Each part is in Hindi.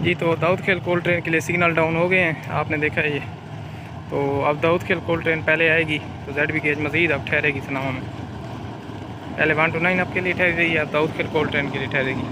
जी तो दाऊद खेल कोल ट्रेन के लिए सिग्नल डाउन हो गए हैं, आपने देखा है ये। तो अब दाऊद खेल कोल ट्रेन पहले आएगी तो जेड बी गेज मज़ीद अब ठहरेगी सनामा में। पहले 1 to 9 आपके लिए ठहरी रही है, अब दाऊद खेल कोल ट्रेन के लिए ठहरेगी।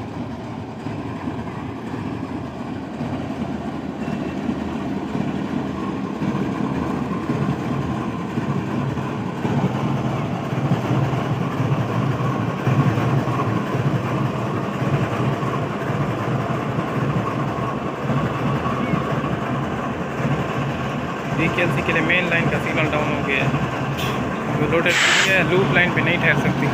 BKLC के लिए मेन लाइन का सिग्नल डाउन हो गया है, जो लोडेड है लूप लाइन पे नहीं ठहर सकती।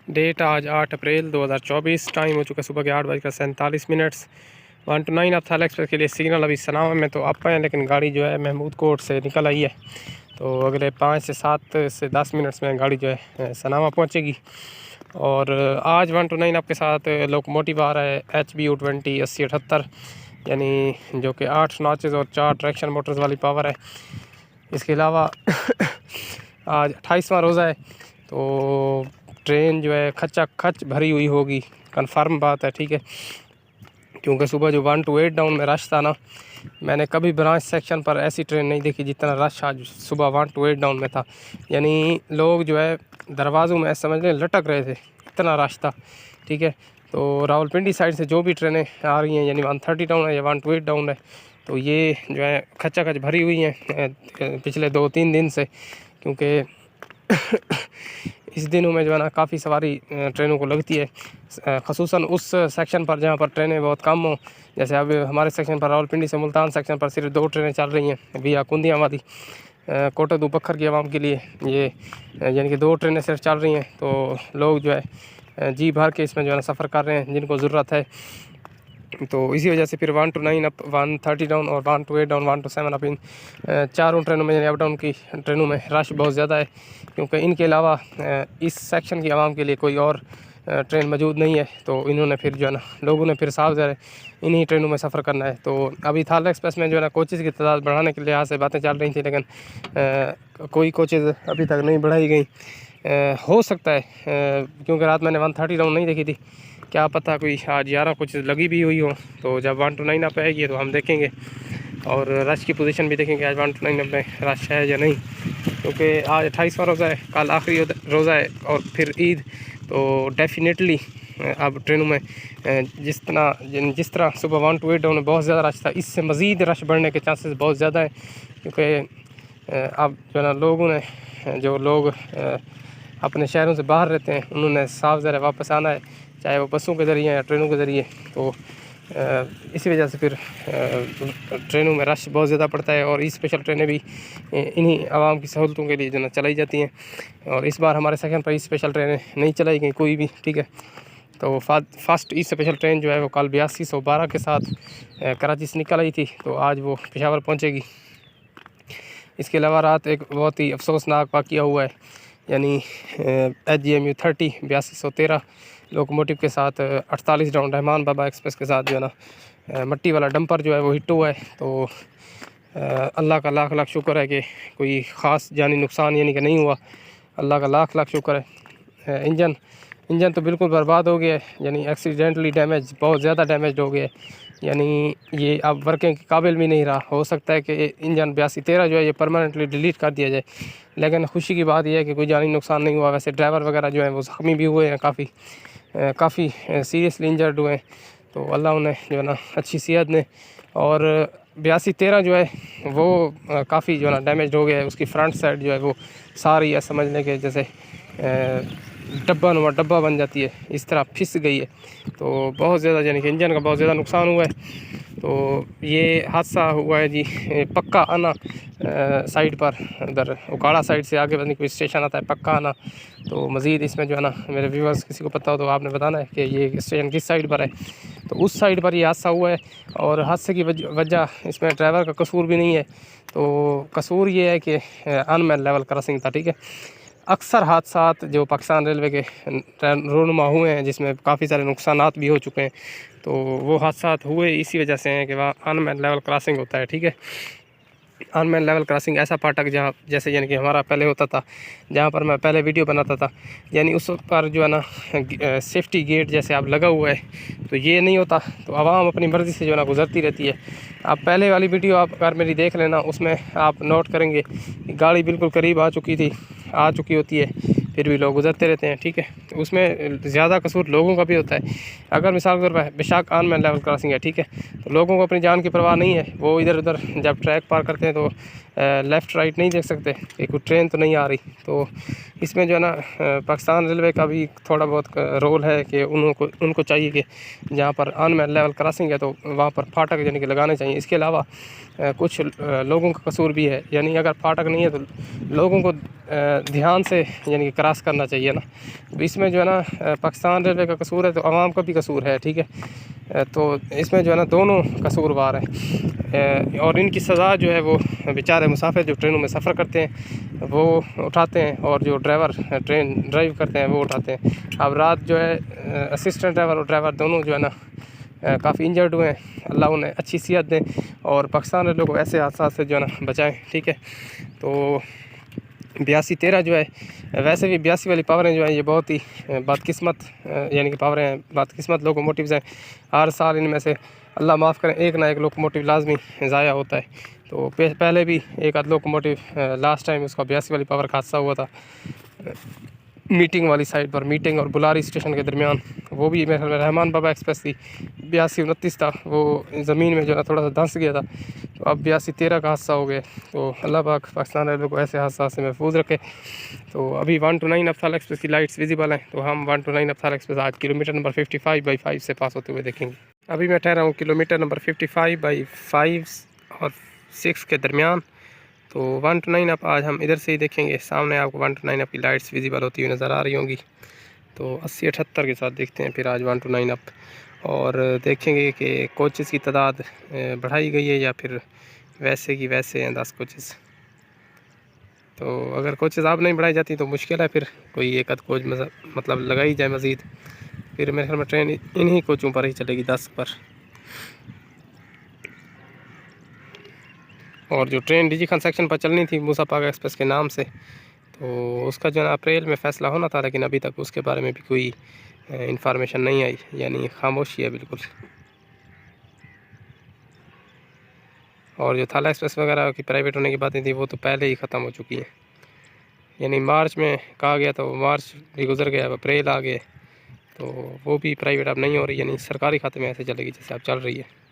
डेट आज 8 अप्रैल 2024, टाइम हो चुका सुबह के 8:47। 1 to 9 अब थाला एक्सप्रेस के लिए सिग्नल अभी सनामा में तो आप हैं, लेकिन गाड़ी जो है महमूद कोट से निकल आई है। तो अगले 5 से 7 से 10 मिनट्स में गाड़ी जो है सनामा पहुंचेगी। और आज 1 to 9 आपके साथ लोकोमोटिव आ रहा है HBU20 8078, यानी जो कि 8 नॉचेस और 4 ट्रैक्शन मोटर्स वाली पावर है। इसके अलावा आज 28वां रोज़ा है, तो ट्रेन जो है खचा खच भरी हुई होगी, कन्फर्म बात है, ठीक है। क्योंकि सुबह जो 1 to 8 डाउन में रश था ना, मैंने कभी ब्रांच सेक्शन पर ऐसी ट्रेन नहीं देखी जितना रश आज सुबह 1 to 8 डाउन में था। यानी लोग जो है दरवाज़ों में समझ लें लटक रहे थे, इतना रश था, ठीक है। तो रावलपिंडी साइड से जो भी ट्रेनें आ रही हैं, यानी 130 डाउन है या 1 to 8 डाउन है, तो ये जो है खचा खच भरी हुई हैं पिछले 2-3 दिन से। क्योंकि इस दिनों में जो है ना काफ़ी सवारी ट्रेनों को लगती है, ख़ुसूसन उस सेक्शन पर जहाँ पर ट्रेनें बहुत कम हों। जैसे अब हमारे सेक्शन पर रावलपिंडी से मुल्तान सेक्शन पर सिर्फ 2 ट्रेनें चल रही हैं विया कुंदियावादी कोटा दोपखर की आवाम के लिए, ये यानी कि 2 ट्रेनें सिर्फ चल रही हैं। तो लोग जो है जी भर के इसमें जो है ना सफ़र कर रहे हैं जिनको ज़रूरत है। तो इसी वजह से फिर 1 to 9 अप 130 डाउन और 1 to 8 डाउन 1 to 7 अप, इन चारों ट्रेनों में यानी अप डाउन की ट्रेनों में रश बहुत ज़्यादा है। क्योंकि इनके अलावा इस सेक्शन की आवाम के लिए कोई और ट्रेन मौजूद नहीं है। तो इन्होंने फिर जो है ना लोगों ने फिर साफ ज़रा इन्हीं ट्रेनों में सफ़र करना है। तो अभी थाला एक्सप्रेस में जो है ना कोचेज़ की तादाद बढ़ाने के लिहाज से बातें चल रही थी, लेकिन कोई कोचेज़ अभी तक नहीं बढ़ाई गई। हो सकता है क्योंकि रात मैंने 130 डाउन नहीं देखी थी, क्या पता कोई आज 11 कुछ लगी भी हुई हो। तो जब 1 to 9 आप आएगी तो हम देखेंगे और रश की पोजीशन भी देखेंगे आज 1 to 9 में रश है या नहीं। क्योंकि आज 28वां रोज़ा है, कल आखिरी रोज़ा है और फिर ईद। तो डेफिनेटली अब ट्रेनों में जिस तरह सुबह 1 to 8 डाउन में बहुत ज़्यादा रश था, इससे मज़ीद रश बढ़ने के चांसेस बहुत ज़्यादा हैं। क्योंकि अब जो है ना लोगों ने जो लोग अपने शहरों से बाहर रहते हैं उन्होंने साफ ज़रा वापस आना है, चाहे वो बसों के ज़रिए या ट्रेनों के ज़रिए। तो इसी वजह से फिर ट्रेनों में रश बहुत ज़्यादा पड़ता है। और ई स्पेशल ट्रेनें भी इन्हीं आवाम की सहूलतों के लिए जो ना चलाई जाती हैं। और इस बार हमारे सेक्शन पर ई स्पेशल ट्रेनें नहीं चलाई गई कोई भी, ठीक है। तो फर्स्ट ई स्पेशल ट्रेन जो है वो कल 8212 के साथ कराची से निकल आई थी, तो आज वो पेशावर पहुँचेगी। इसके अलावा रात एक बहुत ही अफसोसनाक वाक़या हुआ है, यानी HGMU 30 8213 लोकोमोटिव के साथ 48 डाउन रहमान बाबा एक्सप्रेस के साथ जो है ना मट्टी वाला डंपर जो है वो हिट हुआ है। तो अल्लाह का लाख लाख शुक्र है कि कोई ख़ास जानी नुकसान यानी कि नहीं हुआ, अल्लाह का लाख लाख शुक्र है। इंजन तो बिल्कुल बर्बाद हो गया है, यानी एक्सीडेंटली डैमेज, बहुत ज़्यादा डैमेज हो गया है, यानी ये अब वर्किंग के काबिल भी नहीं रहा। हो सकता है कि इंजन 8213 जो है ये परमानेंटली डिलीट कर दिया जाए। लेकिन खुशी की बात यह है कि कोई जानी नुकसान नहीं हुआ। वैसे ड्राइवर वगैरह जो है वो ज़ख्मी भी हुए हैं, काफ़ी सीरियसली इंजर्ड हुए हैं। तो अल्लाह उन्हें जो है ना अच्छी सेहत ने। और 8213 जो है वो काफ़ी जो है ना डैमेज हो गया है, उसकी फ्रंट साइड जो है वो सारी है समझ लें कि जैसे डब्बा बन जाती है, इस तरह फिस गई है। तो बहुत ज़्यादा यानी कि इंजन का बहुत ज़्यादा नुकसान हुआ है। तो ये हादसा हुआ है जी पक्का आना साइड पर, उधर उकाड़ा साइड से आगे बनी कोई स्टेशन आता है पक्का आना। तो मज़ीद इसमें जो है ना मेरे व्यूअर्स किसी को पता हो तो आपने बताना है कि ये स्टेशन किस साइड पर है। तो उस साइड पर ये हादसा हुआ है और हादसे की वजह इसमें ड्राइवर का कसूर भी नहीं है। तो कसूर ये है कि अनमैन लेवल क्रॉसिंग था, ठीक है। अक्सर हादसात जो पाकिस्तान रेलवे के रोनुमा हुए हैं जिसमें काफ़ी सारे नुकसानात भी हो चुके हैं, तो वो हादसात हुए इसी वजह से हैं कि वहाँ अनमैन लेवल क्रॉसिंग होता है, ठीक है। अनमैन लेवल क्रॉसिंग ऐसा फाटक जहाँ जैसे यानी कि हमारा पहले होता था, जहाँ पर मैं पहले वीडियो बनाता था, यानी उस पर जो है ना सेफ्टी गेट जैसे आप लगा हुआ है, तो ये नहीं होता। तो आवाम अपनी मर्ज़ी से जो है ना गुजरती रहती है। आप पहले वाली वीडियो आप अगर मेरी देख लेना, उसमें आप नोट करेंगे गाड़ी बिल्कुल करीब आ चुकी होती है, फिर भी लोग गुजरते रहते हैं। ठीक है, तो उसमें ज़्यादा कसूर लोगों का भी होता है। अगर मिसाल के तौर पर बेशक अनमैन लेवल क्रॉसिंग है, ठीक है, तो लोगों को अपनी जान की परवाह नहीं है। वो इधर उधर जब ट्रैक पार करते हैं तो लेफ़्ट राइट नहीं देख सकते कि कोई ट्रेन तो नहीं आ रही। तो इसमें जो है ना पाकिस्तान रेलवे का भी थोड़ा बहुत रोल है कि उनको चाहिए कि जहाँ पर अनमैन लेवल क्रॉसिंग है तो वहाँ पर फाटक यानी कि लगाने चाहिए। इसके अलावा कुछ लोगों का कसूर भी है, यानी अगर फाटक नहीं है तो लोगों को ध्यान से यानी कि क्रॉस करना चाहिए ना। तो इसमें जो है ना पाकिस्तान रेलवे का कसूर है तो आवाम का भी कसूर है। ठीक है, तो इसमें जो है ना दोनों कसूरवार हैं और इनकी सज़ा जो है वो बेचारे मुसाफिर जो ट्रेनों में सफ़र करते हैं वो उठाते हैं, और जो ड्राइवर ट्रेन ड्राइव करते हैं वो उठाते हैं। अब रात जो है असिस्टेंट ड्राइवर और ड्राइवर दोनों जो है ना काफ़ी इंजर्ड हुए हैं। अल्लाह उन्हें अच्छी सेहत दें और पाकिस्तान रेलवे को ऐसे हादसा से जो है ना बचाएं। ठीक है, तो 82-13 जो है, वैसे भी 82 वाली पावरें जो है ये बहुत ही बदकिस्मत यानी कि पावरें हैं, बदकिस्मत लोकोमोटिव्स हैं। हर साल इनमें से अल्लाह माफ़ करें एक ना एक लोकोमोटिव लाजमी ज़ाया होता है। तो पहले भी एक आध लोकोमोटिव लास्ट टाइम उसका 82 वाली पावर का हादसा हुआ था मीटिंग वाली साइड पर, मीटिंग और बुलारी स्टेशन के दरमियान। वो भी मेरे ख्याल में रहमान बाबा एक्सप्रेस थी, 82-29 था, वो ज़मीन में जो है थोड़ा सा धंस गया था। तो अब 82-13 का हादसा हो गया। तो अल्लाह पाक पाकिस्तान रेलवे को ऐसे हादसा से महफूज रखे। तो अभी 1 to 9 अब्साल एक्सप्रेस की लाइट्स विजिबल हैं, तो हम 1 to 9 अब्साल एक्सप्रेस आज किलोमीटर नंबर 55/5 से पास होते हुए देखेंगे। अभी मैं ठहरा हूँ किलोमीटर नंबर 55/5 और 6 के दरमियान। तो 1 to 9 अप आज हम इधर से ही देखेंगे। सामने आपको 1 to 9 अप की लाइट्स विजिबल होती हुई नज़र आ रही होंगी। तो 80-78 के साथ देखते हैं फिर आज 1 to 9 अप, और देखेंगे कि कोचेज़ की तादाद बढ़ाई गई है या फिर वैसे की वैसे हैं 10 कोचेज़। तो अगर कोचेज़ आप नहीं बढ़ाई जाती तो मुश्किल है, फिर कोई एक आध कोच मतलब लगाई जाए मज़ीद, फिर मेरे ख्याल में ट्रेन इन्हीं कोचों पर ही चलेगी 10 पर। और जो ट्रेन डीजी खान सेक्शन पर चलनी थी मूसा पाक एक्सप्रेस के नाम से, तो उसका जो है अप्रैल में फ़ैसला होना था, लेकिन अभी तक उसके बारे में भी कोई इंफॉर्मेशन नहीं आई, यानी खामोशी है बिल्कुल। और जो थाला एक्सप्रेस वगैरह की प्राइवेट होने की बातें थी वो तो पहले ही ख़त्म हो चुकी हैं, यानी मार्च में कहा गया तो मार्च भी गुजर गया, अब अप्रैल आ गए, तो वो भी प्राइवेट अब नहीं हो रही, यानी सरकारी खाते में ऐसे चलेगी जैसे अब चल रही है।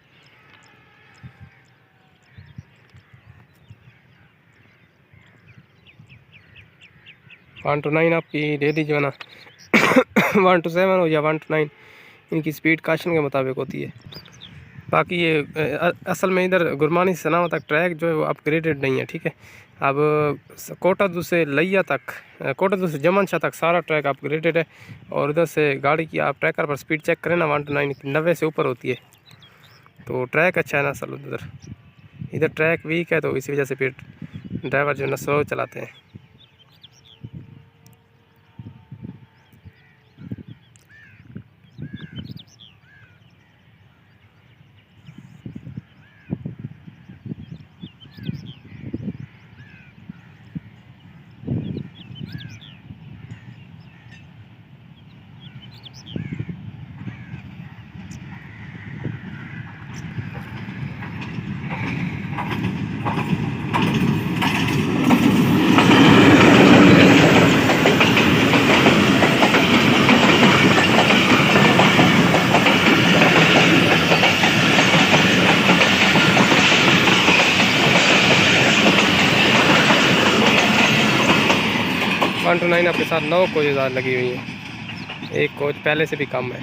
वन टू 9 आपकी डेली जो है ना 1 to 7 हो या 1 to 9 इनकी स्पीड काशन के मुताबिक होती है। बाकी ये असल में इधर गुरमानी से सनावा तक ट्रैक जो है वो अपग्रेडेड नहीं है। ठीक है, अब कोटादू से लिया तक, कोटादू से जमन शाह तक सारा ट्रैक अपग्रेडेड है। और उधर से गाड़ी की आप ट्रैकर पर स्पीड चेक करें ना 1 to 9 90 से ऊपर होती है। तो ट्रैक अच्छा है ना असल उधर, इधर ट्रैक वीक है तो इसी वजह से फिर ड्राइवर जो है ना स्लो चलाते हैं। वन टू 9 आपके साथ 9 कोचेज़ आज लगी हुई हैं, एक कोच पहले से भी कम है।